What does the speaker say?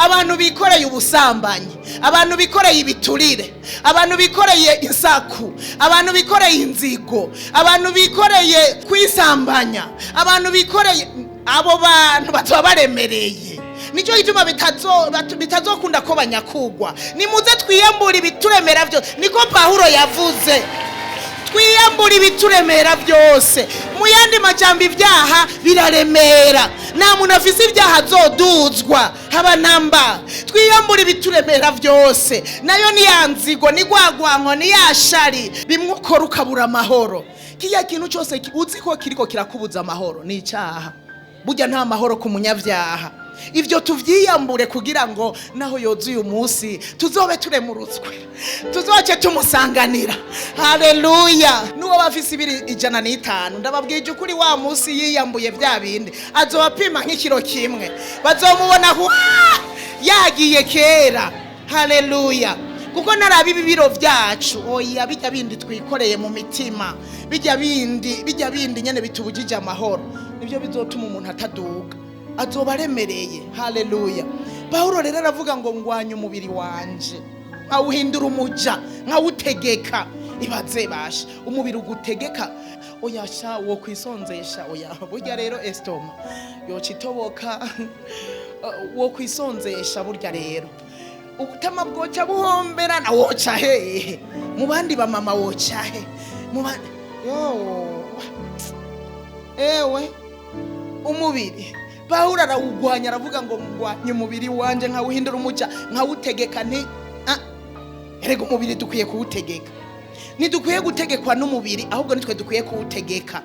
abantu bikoreye ubusambanyi, abantu bikoreye ibiturire, abantu bikoreye insaku, abantu bikoreye inzigo, abantu bikoreye kwisambanya, abantu bikoreye, abo bantu batoba baremereye. Nico gituma bitazokunda ko banyakugwa. Nimuze twiyambura ibituremera byo, niko Pawulo yavuze. Twiyambura ibituremera byose. Mu yandi majambo ibyaha biraremera, nta muntu afise ibyaha azoduzwa haba namba. Twiyambura ibituremera byose, nayo ni yanzigo, ni gwagwanko, ni yashari bimwukora ukabura amahoro. Kiya kintu cyose uzi ko kiriko kirakubuza amahoro ni icyaha. Burya nta mahoro ku munyabyaha. Ivyo tuvyiyambure kugira ngo naho yozuye umunsi tuzobe turemurutswe, tuzoce tumusanganira. Haleluya. Nuwo bafise 150 ndababwije ukuri, wa munsi yiyambuye bya bindi azobapima nk'ikiro kimwe, bazomubona yagiye kera. Haleluya. Kuko naraba ibibiro byacu, oya bijya bindi twikoreye mu mitima, bijya bindi nyene bitubujije amahoro, nibyo bizotuma umuntu ataduga, azoba aremereye. Haleluya. Pawulo rero aravuga ngo ngwanya umubiri wanje, nkawuhindura umuja, nkawutegeka. Ibaze basha, umubiri ugutegeka, oya sha wo kwisonzesha, oya burya rero estoma yocitoboka wo kwisonzesha. Burya rero ubutama bwoca buhombera na woca hehe, mu bandi ba mama woca he, mu bandi ewe umubiri. Pawulo arawugwanya, aravuga ngo ngwanye umubiri wanje, nkawuhindura umuja, nkawutegeka. Erega umubiri dukwiye kuwutegeka, ntidukwiye gutegekwa n'umubiri, ahubwo nitwe dukwiye kuwutegeka.